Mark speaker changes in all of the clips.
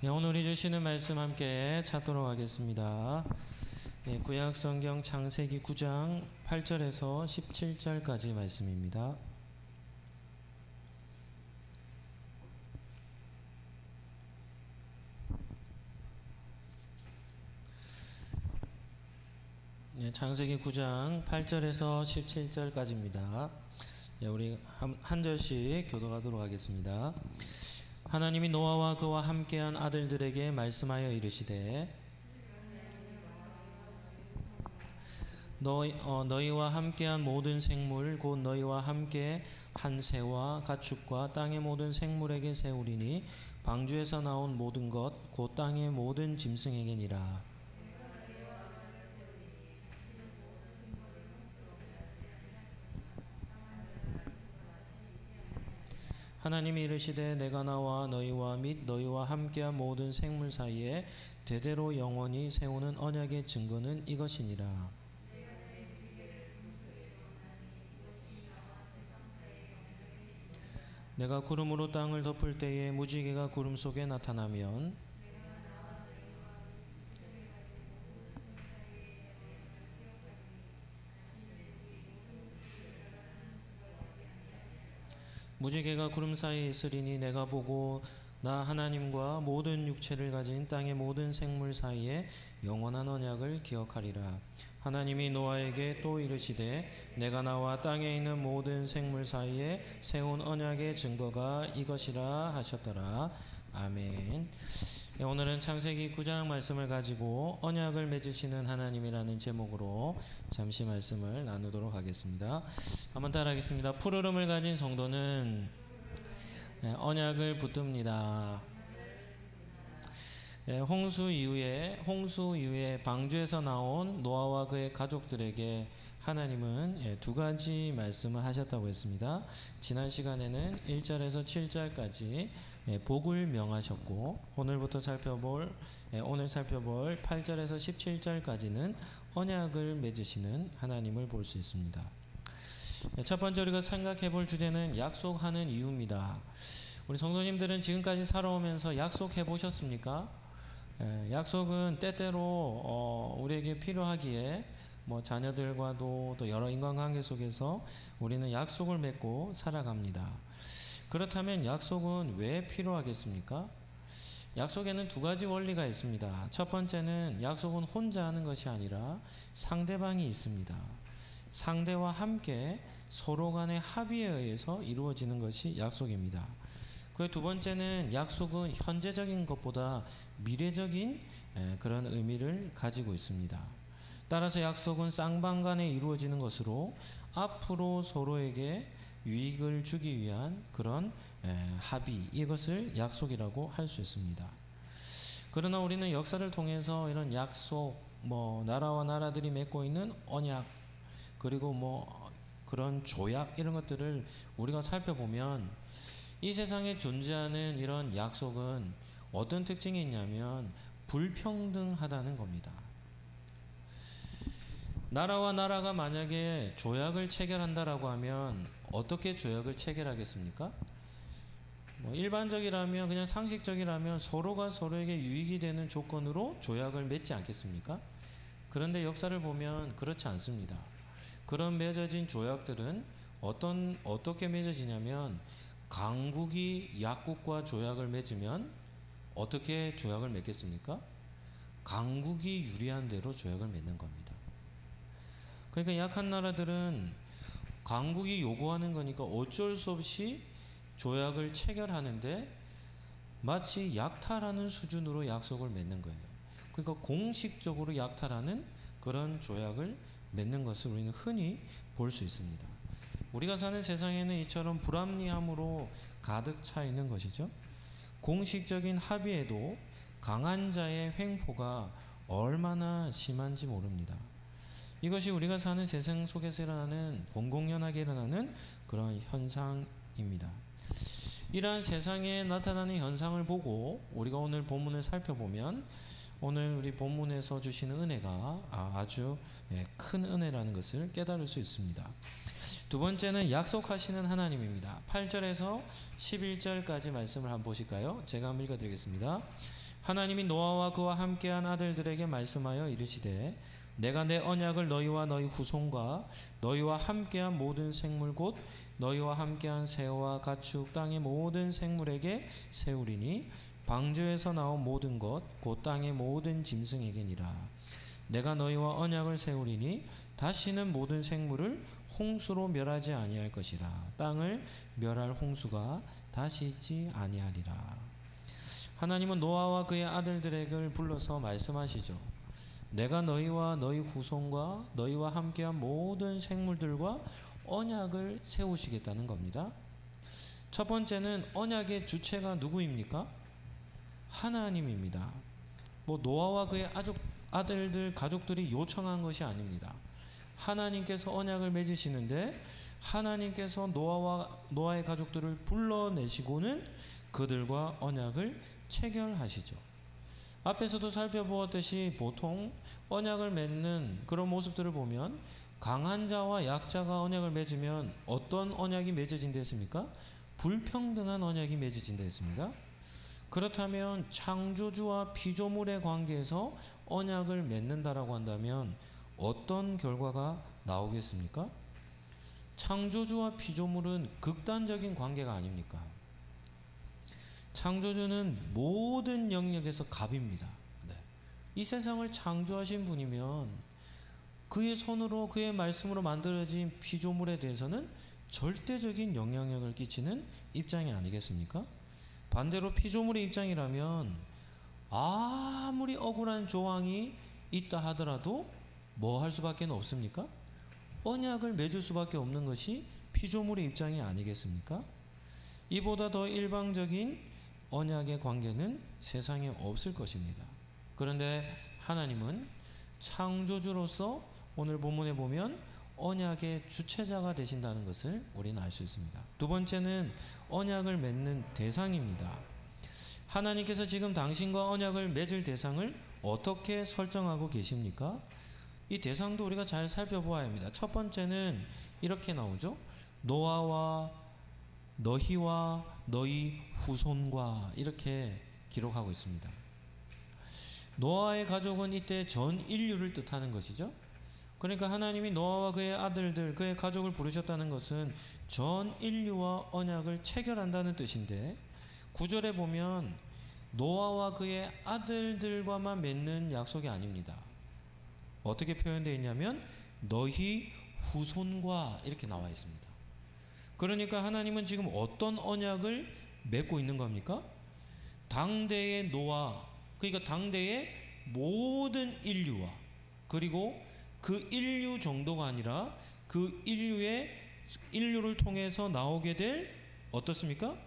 Speaker 1: 오늘 주시는 말씀 함께 찾도록 하겠습니다. 구약 성경 창세기 9장 8절에서 17절까지 말씀입니다. 창세기 9장 8절에서 17절까지입니다. 우리 한 절씩 교독하도록 하겠습니다. 하나님이 노아와 그와 함께한 아들들에게 말씀하여 이르시되 너희와 함께한 모든 생물 곧 너희와 함께 한 새와 가축과 땅의 모든 생물에게 세우리니 방주에서 나온 모든 것 곧 땅의 모든 짐승에게니라. 하나님이 이르시되 내가 나와 너희와 및 너희와 함께한 모든 생물 사이에 대대로 영원히 세우는 언약의 증거는 이것이니라. 내가 구름으로 땅을 덮을 때에 무지개가 구름 속에 나타나면 무지개가 구름 사이에 있으리니 내가 보고 나 하나님과 모든 육체를 가진 땅의 모든 생물 사이에 영원한 언약을 기억하리라. 하나님이 노아에게 또 이르시되 내가 나와 땅에 있는 모든 생물 사이에 세운 언약의 증거가 이것이라 하셨더라. 아멘. 오늘은 창세기 9장 말씀을 가지고 언약을 맺으시는 하나님이라는 제목으로 잠시 말씀을 나누도록 하겠습니다. 한번 따라하겠습니다. 푸르름을 가진 성도는 언약을 붙듭니다. 홍수 이후에 방주에서 나온 노아와 그의 가족들에게 하나님은 두 가지 말씀을 하셨다고 했습니다. 지난 시간에는 1절에서 7절까지 복을 명하셨고 오늘 살펴볼 8절에서 17절까지는 언약을 맺으시는 하나님을 볼 수 있습니다. 첫 번째 우리가 생각해 볼 주제는 약속하는 이유입니다. 우리 성도님들은 지금까지 살아오면서 약속해 보셨습니까? 약속은 때때로 우리에게 필요하기에 자녀들과도 또 여러 인간관계 속에서 우리는 약속을 맺고 살아갑니다. 그렇다면 약속은 왜 필요하겠습니까? 약속에는 두 가지 원리가 있습니다. 첫 번째는 약속은 혼자 하는 것이 아니라 상대방이 있습니다. 상대와 함께 서로 간의 합의에 의해서 이루어지는 것이 약속입니다. 그 두 번째는 약속은 현재적인 것보다 미래적인 그런 의미를 가지고 있습니다. 따라서 약속은 쌍방간에 이루어지는 것으로 앞으로 서로에게 유익을 주기 위한 그런 합의, 이것을 약속이라고 할 수 있습니다. 그러나 우리는 역사를 통해서 이런 약속, 나라와 나라들이 맺고 있는 언약, 그리고 그런 조약, 이런 것들을 우리가 살펴보면 이 세상에 존재하는 이런 약속은 어떤 특징이 있냐면 불평등하다는 겁니다. 나라와 나라가 만약에 조약을 체결한다라고 하면 어떻게 조약을 체결하겠습니까? 일반적이라면, 그냥 상식적이라면 서로가 서로에게 유익이 되는 조건으로 조약을 맺지 않겠습니까? 그런데 역사를 보면 그렇지 않습니다. 그런 맺어진 조약들은 어떻게 맺어지냐면 강국이 약국과 조약을 맺으면 어떻게 조약을 맺겠습니까? 강국이 유리한 대로 조약을 맺는 겁니다. 그러니까 약한 나라들은 강국이 요구하는 거니까 어쩔 수 없이 조약을 체결하는데 마치 약탈하는 수준으로 약속을 맺는 거예요. 그러니까 공식적으로 약탈하는 그런 조약을 맺는 것을 우리는 흔히 볼 수 있습니다. 우리가 사는 세상에는 이처럼 불합리함으로 가득 차 있는 것이죠. 공식적인 합의에도 강한 자의 횡포가 얼마나 심한지 모릅니다. 이것이 우리가 사는 세상 속에서 일어나는 공공연하게 일어나는 그런 현상입니다. 이러한 세상에 나타나는 현상을 보고 우리가 오늘 본문을 살펴보면 오늘 우리 본문에서 주시는 은혜가 아주 큰 은혜라는 것을 깨달을 수 있습니다. 두 번째는 약속하시는 하나님입니다. 8절에서 11절까지 말씀을 한번 보실까요? 제가 한번 읽어드리겠습니다. 하나님이 노아와 그와 함께한 아들들에게 말씀하여 이르시되 내가 내 언약을 너희와 너희 후손과 너희와 함께한 모든 생물 곧 너희와 함께한 새와 가축 땅의 모든 생물에게 세우리니 방주에서 나온 모든 것 곧 땅의 모든 짐승에게니라. 내가 너희와 언약을 세우리니 다시는 모든 생물을 홍수로 멸하지 아니할 것이라. 땅을 멸할 홍수가 다시 있지 아니하리라. 하나님은 노아와 그의 아들들에게 불러서 말씀하시죠. 내가 너희와 너희 후손과 너희와 함께한 모든 생물들과 언약을 세우시겠다는 겁니다. 첫 번째는 언약의 주체가 누구입니까? 하나님입니다. 노아와 그의 아들들 가족들이 요청한 것이 아닙니다. 하나님께서 언약을 맺으시는데 하나님께서 노아의 가족들을 불러내시고는 그들과 언약을 체결하시죠. 앞에서도 살펴보았듯이 보통 언약을 맺는 그런 모습들을 보면 강한 자와 약자가 언약을 맺으면 어떤 언약이 맺어진다 했습니까? 불평등한 언약이 맺어진다 했습니다. 그렇다면 창조주와 피조물의 관계에서 언약을 맺는다라고 한다면 어떤 결과가 나오겠습니까? 창조주와 피조물은 극단적인 관계가 아닙니까? 창조주는 모든 영역에서 갑입니다. 네. 이 세상을 창조하신 분이면 그의 손으로 그의 말씀으로 만들어진 피조물에 대해서는 절대적인 영향력을 끼치는 입장이 아니겠습니까? 반대로 피조물의 입장이라면 아무리 억울한 조항이 있다 하더라도 뭐 할 수밖에 없습니까? 언약을 맺을 수밖에 없는 것이 피조물의 입장이 아니겠습니까? 이보다 더 일방적인 언약의 관계는 세상에 없을 것입니다. 그런데 하나님은 창조주로서 오늘 본문에 보면 언약의 주체자가 되신다는 것을 우리는 알 수 있습니다. 두 번째는 언약을 맺는 대상입니다. 하나님께서 지금 당신과 언약을 맺을 대상을 어떻게 설정하고 계십니까? 이 대상도 우리가 잘 살펴보아야 합니다. 첫 번째는 이렇게 나오죠. 노아와 너희와 너희 후손과 이렇게 기록하고 있습니다. 노아의 가족은 이때 전 인류를 뜻하는 것이죠. 그러니까 하나님이 노아와 그의 아들들, 그의 가족을 부르셨다는 것은 전 인류와 언약을 체결한다는 뜻인데 9절에 보면 노아와 그의 아들들과만 맺는 약속이 아닙니다. 어떻게 표현되어 있냐면 너희 후손과 이렇게 나와 있습니다. 그러니까 하나님은 지금 어떤 언약을 맺고 있는 겁니까? 당대의 노아, 그러니까 당대의 모든 인류와 그리고 그 인류 정도가 아니라 그 인류를 통해서 나오게 될 어떻습니까?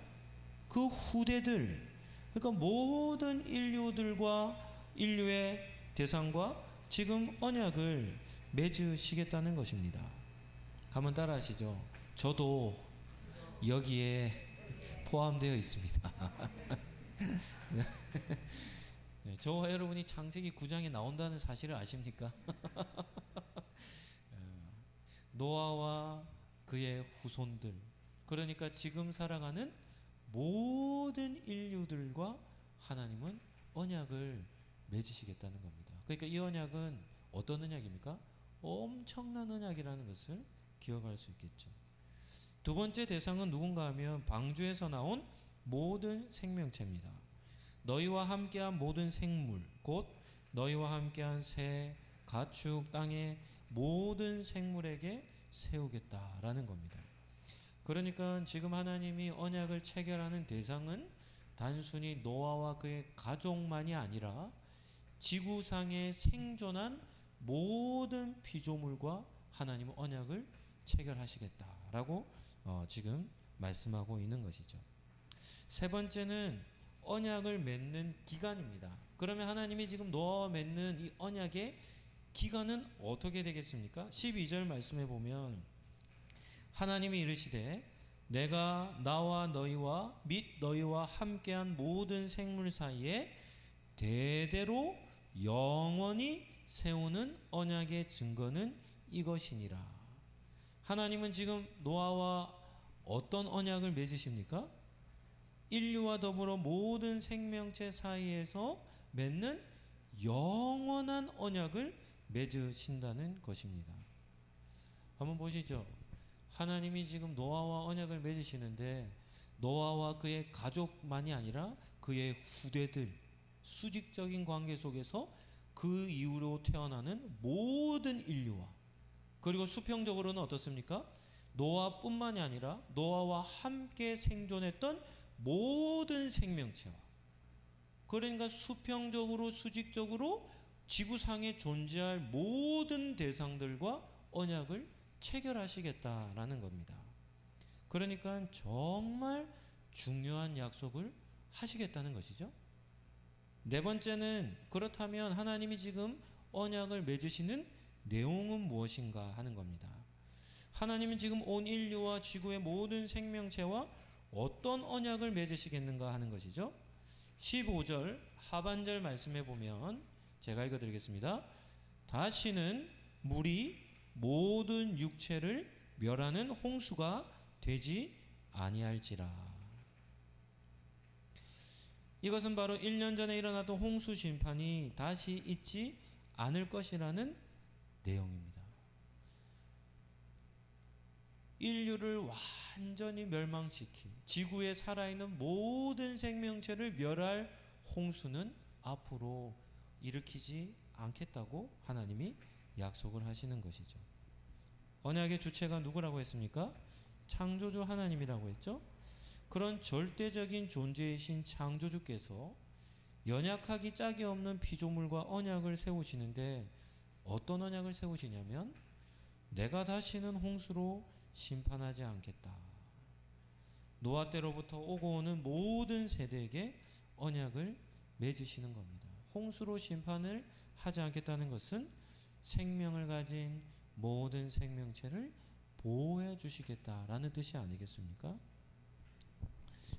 Speaker 1: 그 후대들, 그러니까 모든 인류들과 인류의 대상과 지금 언약을 맺으시겠다는 것입니다. 한번 따라 하시죠. 저도 여기에 포함되어 있습니다. 네, 저와 여러분이 창세기 9장에 나온다는 사실을 아십니까? 노아와 그의 후손들, 그러니까 지금 살아가는 모든 인류들과 하나님은 언약을 맺으시겠다는 겁니다. 그러니까 이 언약은 어떤 언약입니까? 엄청난 언약이라는 것을 기억할 수 있겠죠. 두 번째 대상은 누군가 하면 방주에서 나온 모든 생명체입니다. 너희와 함께한 모든 생물 곧 너희와 함께한 새, 가축, 땅의 모든 생물에게 세우겠다라는 겁니다. 그러니까 지금 하나님이 언약을 체결하는 대상은 단순히 노아와 그의 가족만이 아니라 지구상에 생존한 모든 피조물과 하나님은 언약을 체결하시겠다라고 지금 말씀하고 있는 것이죠. 세 번째는 언약을 맺는 기간입니다. 그러면 하나님이 지금 노아와 맺는 이 언약의 기간은 어떻게 되겠습니까? 12절 말씀해 보면 하나님이 이르시되 내가 나와 너희와 및 너희와 함께한 모든 생물 사이에 대대로 영원히 세우는 언약의 증거는 이것이니라. 하나님은 지금 노아와 어떤 언약을 맺으십니까? 인류와 더불어 모든 생명체 사이에서 맺는 영원한 언약을 맺으신다는 것입니다. 한번 보시죠. 하나님이 지금 노아와 언약을 맺으시는데 노아와 그의 가족만이 아니라 그의 후대들, 수직적인 관계 속에서 그 이후로 태어나는 모든 인류와, 그리고 수평적으로는 어떻습니까? 노아뿐만이 아니라 노아와 함께 생존했던 모든 생명체와, 그러니까 수평적으로 수직적으로 지구상에 존재할 모든 대상들과 언약을 체결하시겠다라는 겁니다. 그러니까 정말 중요한 약속을 하시겠다는 것이죠. 네 번째는, 그렇다면 하나님이 지금 언약을 맺으시는 내용은 무엇인가 하는 겁니다. 하나님은 지금 온 인류와 지구의 모든 생명체와 어떤 언약을 맺으시겠는가 하는 것이죠. 15절 하반절 말씀해 보면 제가 읽어드리겠습니다. 다시는 물이 모든 육체를 멸하는 홍수가 되지 아니할지라. 이것은 바로 1년 전에 일어났던 홍수 심판이 다시 있지 않을 것이라는 내용입니다. 인류를 완전히 멸망시키 지구에 살아있는 모든 생명체를 멸할 홍수는 앞으로 일으키지 않겠다고 하나님이 약속을 하시는 것이죠. 언약의 주체가 누구라고 했습니까? 창조주 하나님이라고 했죠. 그런 절대적인 존재이신 창조주께서 연약하기 짝이 없는 피조물과 언약을 세우시는데, 어떤 언약을 세우시냐면 내가 다시는 홍수로 심판하지 않겠다. 노아 때로부터 오고 오는 모든 세대에게 언약을 맺으시는 겁니다. 홍수로 심판을 하지 않겠다는 것은 생명을 가진 모든 생명체를 보호해 주시겠다라는 뜻이 아니겠습니까?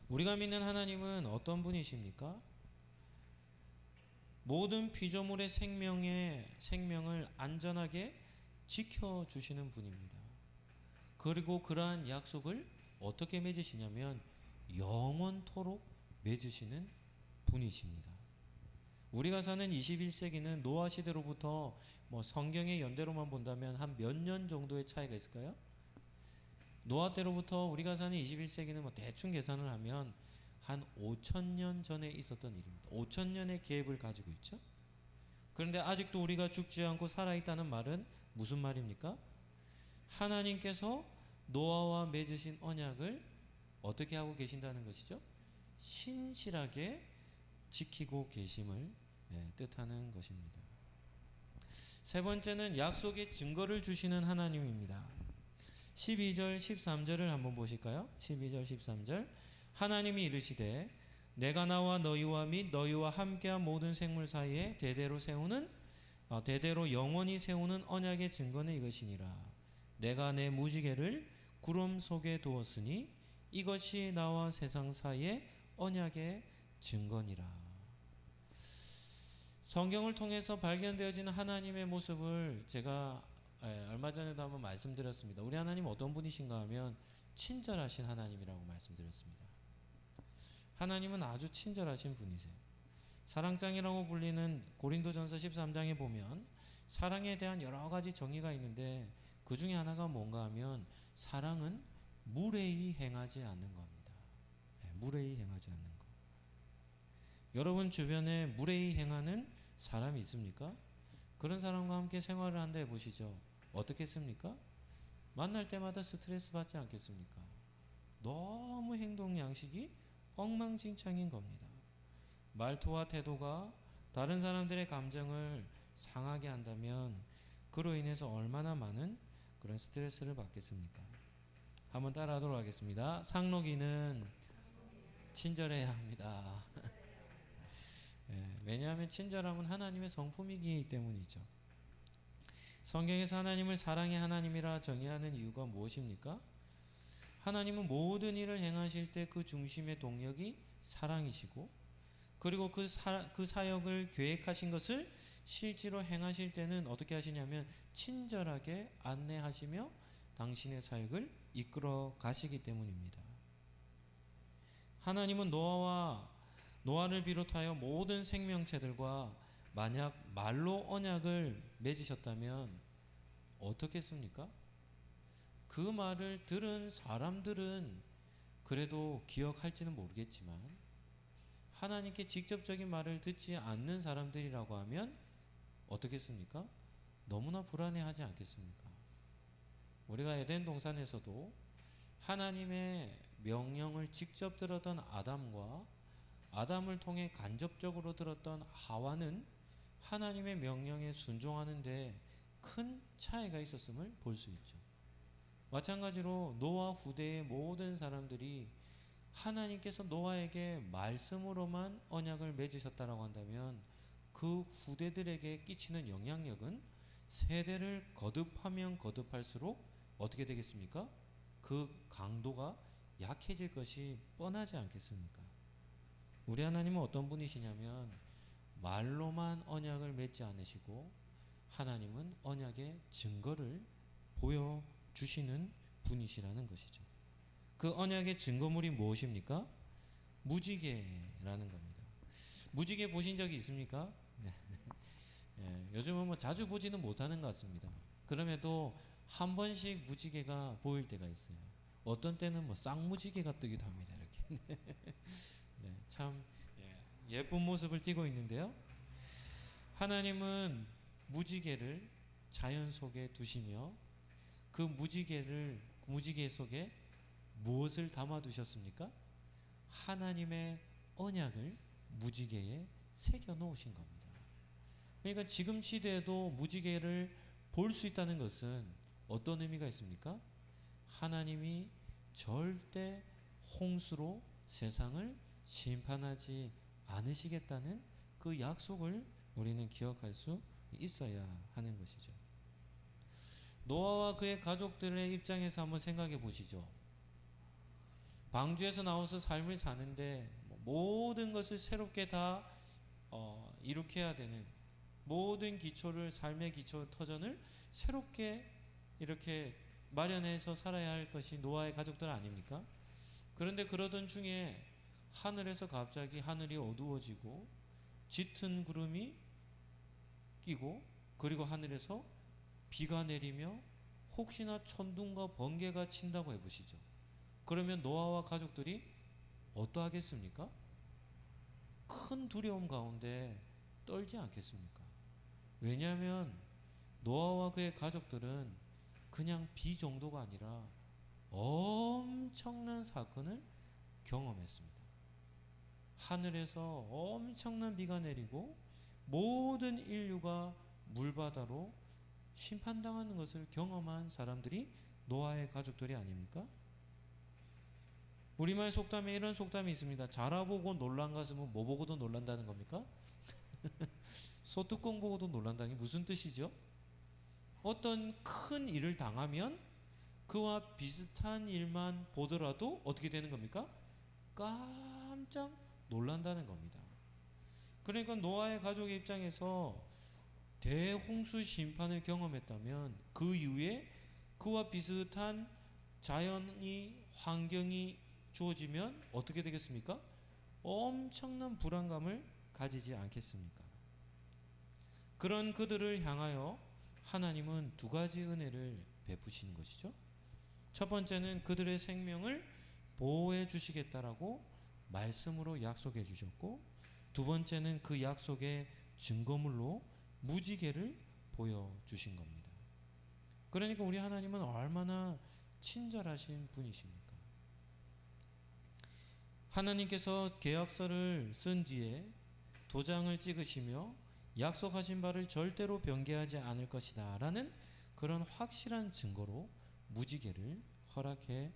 Speaker 1: 우리가 믿는 하나님은 어떤 분이십니까? 모든 피조물의 생명을 안전하게 지켜주시는 분입니다. 그리고 그러한 약속을 어떻게 맺으시냐면 영원토록 맺으시는 분이십니다. 우리가 사는 21세기는 노아 시대로부터 성경의 연대로만 본다면 한 몇 년 정도의 차이가 있을까요? 노아 때로부터 우리가 사는 21세기는 대충 계산을 하면 한 5,000년 전에 있었던 일입니다. 5,000년의 갭을 가지고 있죠. 그런데 아직도 우리가 죽지 않고 살아있다는 말은 무슨 말입니까? 하나님께서 노아와 맺으신 언약을 어떻게 하고 계신다는 것이죠? 신실하게 지키고 계심을 뜻하는 것입니다. 세 번째는 약속의 증거를 주시는 하나님입니다. 12절 13절을 한번 보실까요? 12절 13절 하나님이 이르시되 내가 나와 너희와 및 너희와 함께한 모든 생물 사이에 대대로 영원히 세우는 언약의 증거는 이것이니라. 내가 내 무지개를 구름 속에 두었으니 이것이 나와 세상 사이의 언약의 증거니라. 성경을 통해서 발견되어지는 하나님의 모습을 제가 얼마 전에도 한번 말씀드렸습니다. 우리 하나님 어떤 분이신가 하면 친절하신 하나님이라고 말씀드렸습니다. 하나님은 아주 친절하신 분이세요. 사랑장이라고 불리는 고린도전서 13장에 보면 사랑에 대한 여러 가지 정의가 있는데 그 중에 하나가 뭔가 하면 사랑은 무례히 행하지 않는 겁니다. 무례히 행하지 않는 것. 여러분 주변에 무례히 행하는 사람이 있습니까? 그런 사람과 함께 생활을 한다 해보시죠. 어떻겠습니까? 만날 때마다 스트레스 받지 않겠습니까? 너무 행동 양식이 엉망진창인 겁니다. 말투와 태도가 다른 사람들의 감정을 상하게 한다면 그로 인해서 얼마나 많은 그런 스트레스를 받겠습니까? 한번 따라하도록 하겠습니다. 상록이는 친절해야 합니다. 왜냐하면 친절함은 하나님의 성품이기 때문이죠. 성경에서 하나님을 사랑의 하나님이라 정의하는 이유가 무엇입니까? 하나님은 모든 일을 행하실 때 그 중심의 동력이 사랑이시고, 그리고 그 사역을 계획하신 것을 실제로 행하실 때는 어떻게 하시냐면 친절하게 안내하시며 당신의 사역을 이끌어 가시기 때문입니다. 하나님은 노아를 비롯하여 모든 생명체들과 만약 말로 언약을 맺으셨다면 어떻겠습니까? 그 말을 들은 사람들은 그래도 기억할지는 모르겠지만 하나님께 직접적인 말을 듣지 않는 사람들이라고 하면 어떻겠습니까? 너무나 불안해하지 않겠습니까? 우리가 에덴 동산에서도 하나님의 명령을 직접 들었던 아담과 아담을 통해 간접적으로 들었던 하와는 하나님의 명령에 순종하는데 큰 차이가 있었음을 볼 수 있죠. 마찬가지로 노아 후대의 모든 사람들이 하나님께서 노아에게 말씀으로만 언약을 맺으셨다라고 한다면 그 후대들에게 끼치는 영향력은 세대를 거듭하면 거듭할수록 어떻게 되겠습니까? 그 강도가 약해질 것이 뻔하지 않겠습니까? 우리 하나님은 어떤 분이시냐면 말로만 언약을 맺지 않으시고 하나님은 언약의 증거를 보여주시는 분이시라는 것이죠. 그 언약의 증거물이 무엇입니까? 무지개라는 겁니다. 무지개 보신 적이 있습니까? 네. 예, 요즘은 뭐 자주 보지는 못하는 것 같습니다. 그럼에도 한 번씩 무지개가 보일 때가 있어요. 어떤 때는 뭐 쌍무지개가 뜨기도 합니다. 이렇게 네, 참 예쁜 모습을 띠고 있는데요. 하나님은 무지개를 자연 속에 두시며 그 무지개 속에 무엇을 담아 두셨습니까? 하나님의 언약을 무지개에 새겨 놓으신 겁니다. 그러니까 지금 시대에도 무지개를 볼 수 있다는 것은 어떤 의미가 있습니까? 하나님이 절대 홍수로 세상을 심판하지 않으시겠다는 그 약속을 우리는 기억할 수 있어야 하는 것이죠. 노아와 그의 가족들의 입장에서 한번 생각해 보시죠. 방주에서 나와서 삶을 사는데 모든 것을 새롭게 다 이룩해야 되는 모든 기초를 삶의 기초 터전을 새롭게 이렇게 마련해서 살아야 할 것이 노아의 가족들 아닙니까? 그런데 그러던 중에 하늘에서 갑자기 하늘이 어두워지고 짙은 구름이 끼고 그리고 하늘에서 비가 내리며 혹시나 천둥과 번개가 친다고 해보시죠. 그러면 노아와 가족들이 어떠하겠습니까? 큰 두려움 가운데 떨지 않겠습니까? 왜냐하면 노아와 그의 가족들은 그냥 비 정도가 아니라 엄청난 사건을 경험했습니다. 하늘에서 엄청난 비가 내리고 모든 인류가 물바다로 심판당하는 것을 경험한 사람들이 노아의 가족들이 아닙니까? 우리말 속담에 이런 속담이 있습니다. 자라보고 놀란 가슴은 뭐 보고도 놀란다는 겁니까? 소뚜껑 보고도 놀란다는 게 무슨 뜻이죠? 어떤 큰 일을 당하면 그와 비슷한 일만 보더라도 어떻게 되는 겁니까? 깜짝 놀란다는 겁니다. 그러니까 노아의 가족의 입장에서 대홍수 심판을 경험했다면 그 이후에 그와 비슷한 자연이 환경이 주어지면 어떻게 되겠습니까? 엄청난 불안감을 가지지 않겠습니까? 그런 그들을 향하여 하나님은 두 가지 은혜를 베푸시는 것이죠. 첫 번째는 그들의 생명을 보호해 주시겠다라고 말씀으로 약속해 주셨고, 두 번째는 그 약속의 증거물로 무지개를 보여주신 겁니다. 그러니까 우리 하나님은 얼마나 친절하신 분이십니까? 하나님께서 계약서를 쓴 뒤에 도장을 찍으시며 약속하신 바를 절대로 변개하지 않을 것이다 라는 그런 확실한 증거로 무지개를 허락해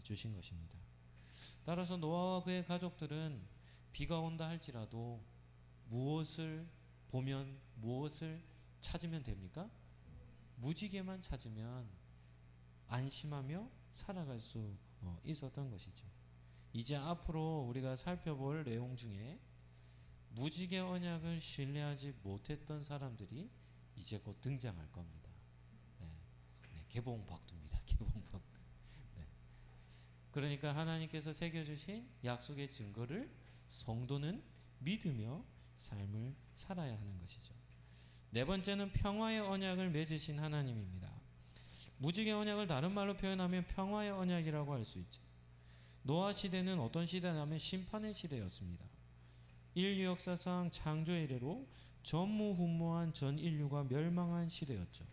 Speaker 1: 주신 것입니다. 따라서 노아와 그의 가족들은 비가 온다 할지라도 무엇을 보면 무엇을 찾으면 됩니까? 무지개만 찾으면 안심하며 살아갈 수 있었던 것이죠. 이제 앞으로 우리가 살펴볼 내용 중에 무지개 언약을 신뢰하지 못했던 사람들이 이제 곧 등장할 겁니다. 네. 개봉박두입니다. 개봉박두. 네. 그러니까 하나님께서 새겨주신 약속의 증거를 성도는 믿으며 삶을 살아야 하는 것이죠. 네 번째는 평화의 언약을 맺으신 하나님입니다. 무지개 언약을 다른 말로 표현하면 평화의 언약이라고 할 수 있죠. 노아 시대는 어떤 시대냐면 심판의 시대였습니다. 인류 역사상 창조 이래로 전무후무한 전 인류가 멸망한 시대였죠.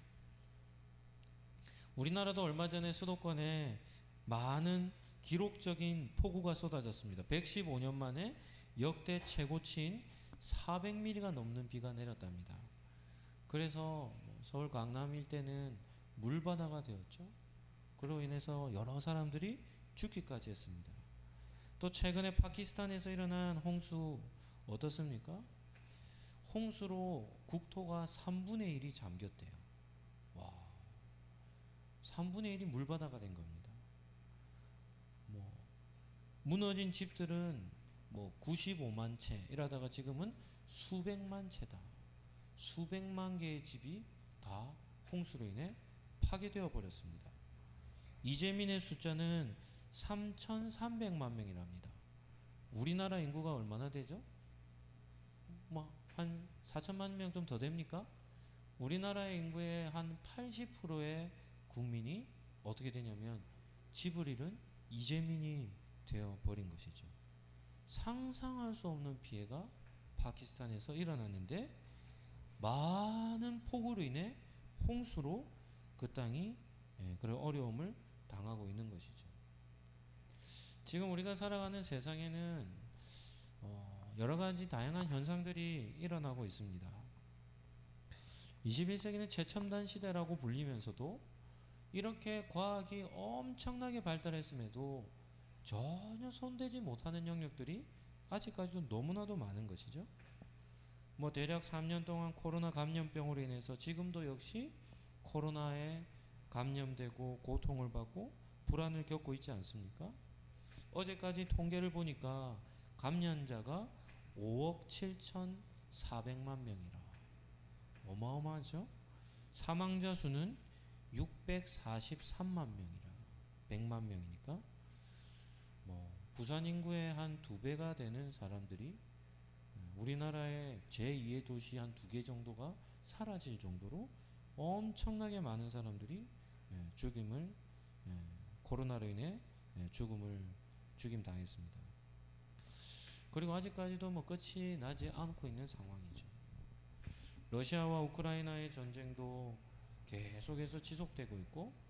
Speaker 1: 우리나라도 얼마 전에 수도권에 많은 기록적인 폭우가 쏟아졌습니다. 115년 만에 역대 최고치인 400mm가 넘는 비가 내렸답니다. 그래서 서울 강남 일대는 물바다가 되었죠. 그로 인해서 여러 사람들이 죽기까지 했습니다. 또 최근에 파키스탄에서 일어난 홍수 어떻습니까? 홍수로 국토가 3분의 1이 잠겼대요. 와, 3분의 1이 물바다가 된 겁니다. 무너진 집들은 95만 채 이러다가 지금은 수백만 채다. 수백만 개의 집이 다 홍수로 인해 파괴되어 버렸습니다. 이재민의 숫자는 3,300만 명이랍니다. 우리나라 인구가 얼마나 되죠? 한 4천만 명 좀 더 됩니까? 우리나라의 인구의 한 80%의 국민이 어떻게 되냐면 집을 잃은 이재민이 되어 버린 것이죠. 상상할 수 없는 피해가 파키스탄에서 일어났는데 많은 폭우로 인해 홍수로 그 땅이 그런 어려움을 당하고 있는 것이죠. 지금 우리가 살아가는 세상에는 여러 가지 다양한 현상들이 일어나고 있습니다. 21세기는 최첨단 시대라고 불리면서도 이렇게 과학이 엄청나게 발달했음에도 전혀 손대지 못하는 영역들이 아직까지도 너무나도 많은 것이죠. 대략 3년 동안 코로나 감염병으로 인해서 지금도 역시 코로나에 감염되고 고통을 받고 불안을 겪고 있지 않습니까? 어제까지 통계를 보니까 감염자가 5억 7,400만 명이라 어마어마하죠? 사망자 수는 643만 명이라 100만 명이니까 부산 인구의 한 2배가 되는 사람들이 우리나라의 제2의 도시 한 2개 정도가 사라질 정도로 엄청나게 많은 사람들이 코로나로 인해 죽임 당했습니다. 그리고 아직까지도 끝이 나지 않고 있는 상황이죠. 러시아와 우크라이나의 전쟁도 계속해서 지속되고 있고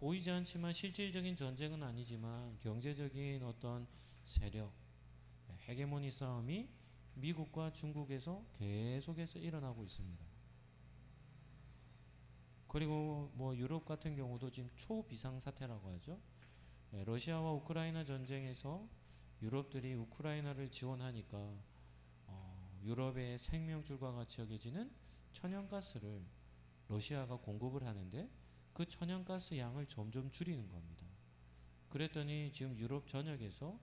Speaker 1: 보이지 않지만 실질적인 전쟁은 아니지만 경제적인 어떤 세력, 헤게모니 싸움이 미국과 중국에서 계속해서 일어나고 있습니다. 그리고 유럽 같은 경우도 지금 초비상사태라고 하죠. 러시아와 우크라이나 전쟁에서 유럽들이 우크라이나를 지원하니까 유럽의 생명줄과 같이 여겨지는 천연가스를 러시아가 공급을 하는데 그 천연가스 양을 점점 줄이는 겁니다. 그랬더니 지금 유럽 전역에서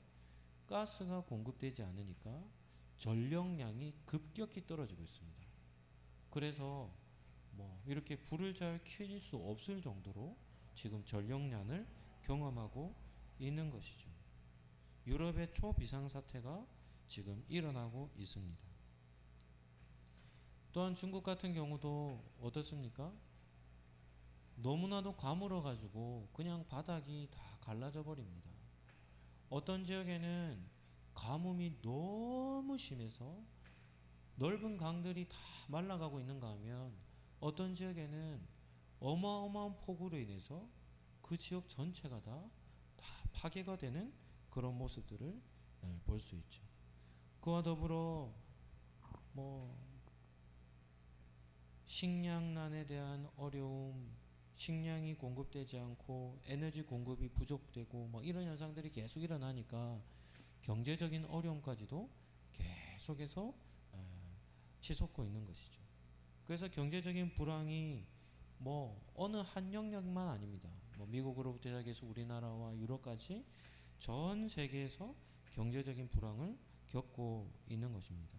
Speaker 1: 가스가 공급되지 않으니까 전력량이 급격히 떨어지고 있습니다. 그래서 이렇게 불을 잘 켜질 수 없을 정도로 지금 전력난을 경험하고 있는 것이죠. 유럽의 초비상사태가 지금 일어나고 있습니다. 또한 중국 같은 경우도 어떻습니까? 너무나도 가물어 가지고 그냥 바닥이 다 갈라져 버립니다. 어떤 지역에는 가뭄이 너무 심해서 넓은 강들이 다 말라가고 있는가 하면 어떤 지역에는 어마어마한 폭우로 인해서 그 지역 전체가 다 파괴가 되는 그런 모습들을 볼 수 있죠. 그와 더불어 식량난에 대한 어려움, 식량이 공급되지 않고 에너지 공급이 부족되고 이런 현상들이 계속 일어나니까 경제적인 어려움까지도 계속해서 치솟고 있는 것이죠. 그래서 경제적인 불황이 어느 한 영역만 아닙니다. 미국으로부터 시작해서 우리나라와 유럽까지 전 세계에서 경제적인 불황을 겪고 있는 것입니다.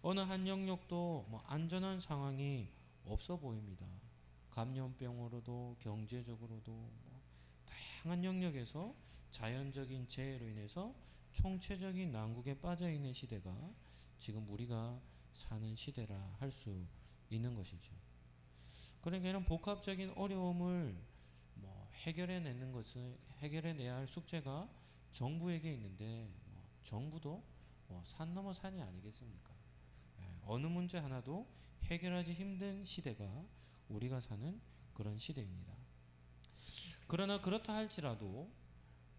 Speaker 1: 어느 한 영역도 안전한 상황이 없어 보입니다. 감염병으로도 경제적으로도 다양한 영역에서 자연적인 재해로 인해서 총체적인 난국에 빠져 있는 시대가 지금 우리가 사는 시대라 할 수 있는 것이죠. 그러니까 이런 복합적인 어려움을 해결해내야 할 숙제가 정부에게 있는데 정부도 산 넘어 산이 아니겠습니까? 어느 문제 하나도 해결하기 힘든 시대가 우리가 사는 그런 시대입니다. 그러나 그렇다 할지라도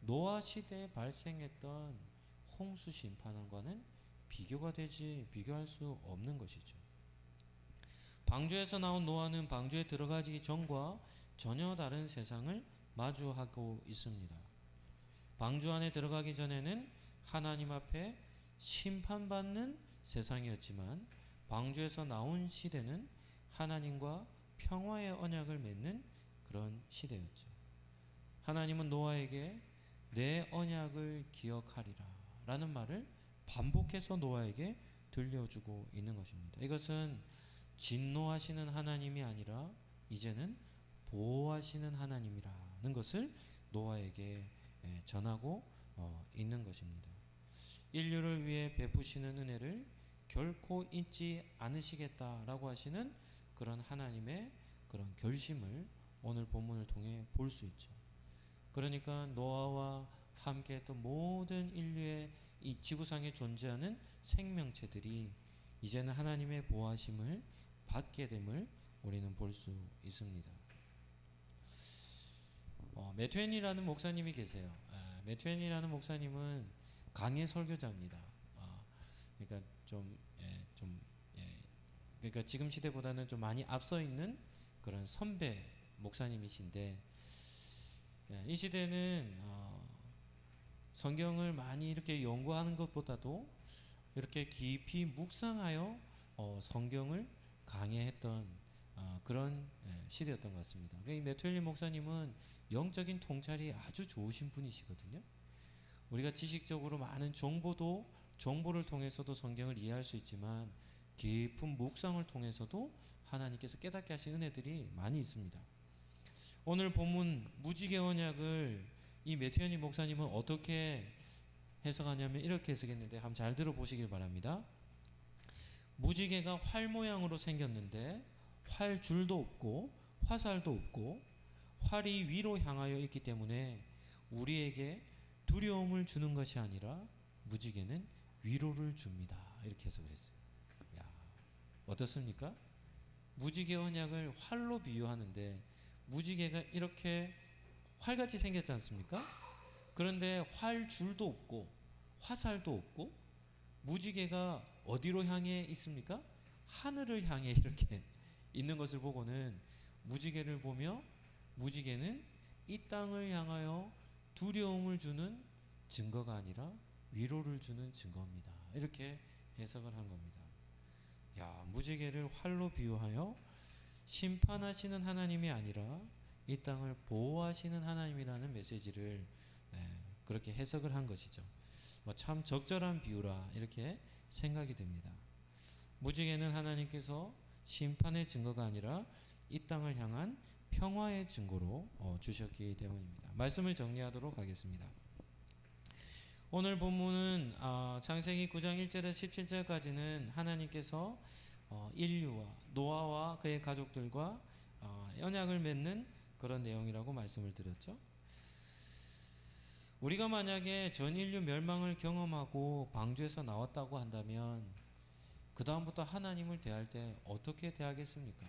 Speaker 1: 노아 시대에 발생했던 홍수 심판과는 비교할 수 없는 것이죠. 방주에서 나온 노아는 방주에 들어가기 전과 전혀 다른 세상을 마주하고 있습니다. 방주 안에 들어가기 전에는 하나님 앞에 심판받는 세상이었지만 방주에서 나온 시대는 하나님과 평화의 언약을 맺는 그런 시대였죠. 하나님은 노아에게 내 언약을 기억하리라 라는 말을 반복해서 노아에게 들려주고 있는 것입니다. 이것은 진노하시는 하나님이 아니라 이제는 보호하시는 하나님이라는 것을 노아에게 전하고 있는 것입니다. 인류를 위해 베푸시는 은혜를 결코 잊지 않으시겠다라고 하시는 그런 하나님의 그런 결심을 오늘 본문을 통해 볼 수 있죠. 그러니까 노아와 함께했던 모든 인류의 이 지구상에 존재하는 생명체들이 이제는 하나님의 보호하심을 받게 됨을 우리는 볼 수 있습니다. 매트웬이라는 목사님이 계세요. 매트웬이라는 목사님은 강해 설교자입니다. 그러니까 그러니까 지금 시대보다는 좀 많이 앞서 있는 그런 선배 목사님이신데, 이 시대는 성경을 많이 이렇게 연구하는 것보다도 이렇게 깊이 묵상하여 성경을 강해했던 그런 시대였던 것 같습니다. 이 매트웰리 목사님은 영적인 통찰이 아주 좋으신 분이시거든요. 우리가 지식적으로 많은 정보를 통해서도 성경을 이해할 수 있지만 깊은 묵상을 통해서도 하나님께서 깨닫게 하신 은혜들이 많이 있습니다. 오늘 본문 무지개 언약을 이 매트웰리 목사님은 어떻게 해석하냐면 이렇게 해석했는데 한번 잘 들어보시길 바랍니다. 무지개가 활 모양으로 생겼는데 활줄도 없고 화살도 없고 활이 위로 향하여 있기 때문에 우리에게 두려움을 주는 것이 아니라 무지개는 위로를 줍니다. 이렇게 해석을 했어요. 야, 어떻습니까? 무지개 언약을 활로 비유하는데 무지개가 이렇게 활같이 생겼지 않습니까? 그런데 활줄도 없고 화살도 없고 무지개가 어디로 향해 있습니까? 하늘을 향해 이렇게 있는 것을 보고는 무지개를 보며 무지개는 이 땅을 향하여 두려움을 주는 증거가 아니라 위로를 주는 증거입니다. 이렇게 해석을 한 겁니다. 야, 무지개를 활로 비유하여 심판하시는 하나님이 아니라 이 땅을 보호하시는 하나님이라는 메시지를 그렇게 해석을 한 것이죠. 참 적절한 비유라 이렇게 생각이 됩니다. 무지개는 하나님께서 심판의 증거가 아니라 이 땅을 향한 평화의 증거로 주셨기 때문입니다. 말씀을 정리하도록 하겠습니다. 오늘 본문은 창세기 9장 1절에서 17절까지는 하나님께서 인류와 노아와 그의 가족들과 언약을 맺는 그런 내용이라고 말씀을 드렸죠. 우리가 만약에 전 인류 멸망을 경험하고 방주에서 나왔다고 한다면 그 다음부터 하나님을 대할 때 어떻게 대하겠습니까?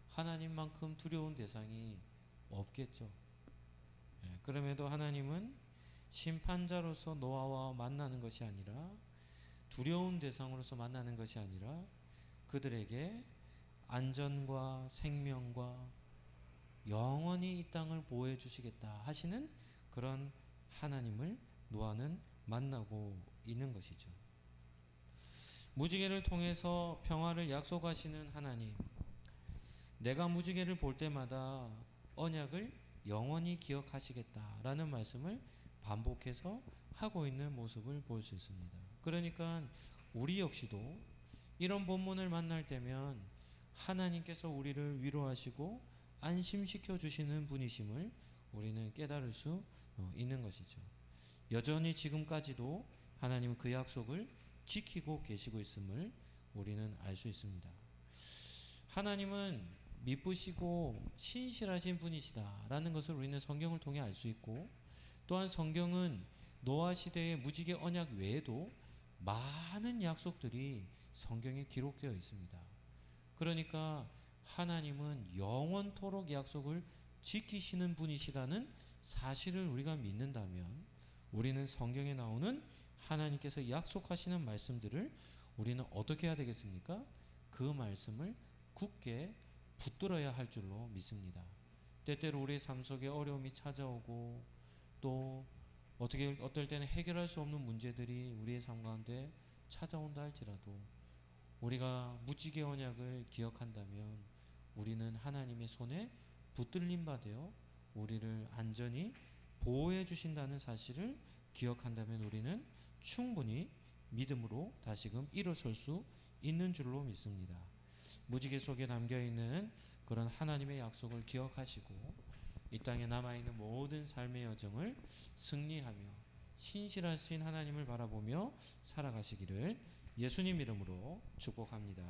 Speaker 1: 하나님만큼 두려운 대상이 없겠죠. 그럼에도 하나님은 심판자로서 노아와 만나는 것이 아니라 두려운 대상으로서 만나는 것이 아니라 그들에게 안전과 생명과 영원히 이 땅을 보호해 주시겠다 하시는 그런 하나님을 노아는 만나고 있는 것이죠. 무지개를 통해서 평화를 약속하시는 하나님, 내가 무지개를 볼 때마다 언약을 영원히 기억하시겠다라는 말씀을 반복해서 하고 있는 모습을 볼 수 있습니다. 그러니까 우리 역시도 이런 본문을 만날 때면 하나님께서 우리를 위로하시고 안심시켜 주시는 분이심을 우리는 깨달을 수 있는 것이죠. 여전히 지금까지도 하나님은 그 약속을 지키고 계시고 있음을 우리는 알 수 있습니다. 하나님은 미쁘시고 신실하신 분이시다라는 것을 우리는 성경을 통해 알 수 있고, 또한 성경은 노아 시대의 무지개 언약 외에도 많은 약속들이 성경에 기록되어 있습니다. 그러니까 하나님은 영원토록 약속을 지키시는 분이시라는 사실을 우리가 믿는다면, 우리는 성경에 나오는 하나님께서 약속하시는 말씀들을 우리는 어떻게 해야 되겠습니까? 그 말씀을 굳게 붙들어야 할 줄로 믿습니다. 때때로 우리의 삶 속에 어려움이 찾아오고, 또 어떨 때는 해결할 수 없는 문제들이 우리의 삶 가운데 찾아온다 할지라도, 우리가 무지개 언약을 기억한다면 우리는 하나님의 손에 붙들림 받아 우리를 안전히 보호해 주신다는 사실을 기억한다면 우리는 충분히 믿음으로 다시금 일어설 수 있는 줄로 믿습니다. 무지개 속에 담겨있는 그런 하나님의 약속을 기억하시고, 이 땅에 남아있는 모든 삶의 여정을 승리하며 신실하신 하나님을 바라보며 살아가시기를 예수님 이름으로 축복합니다.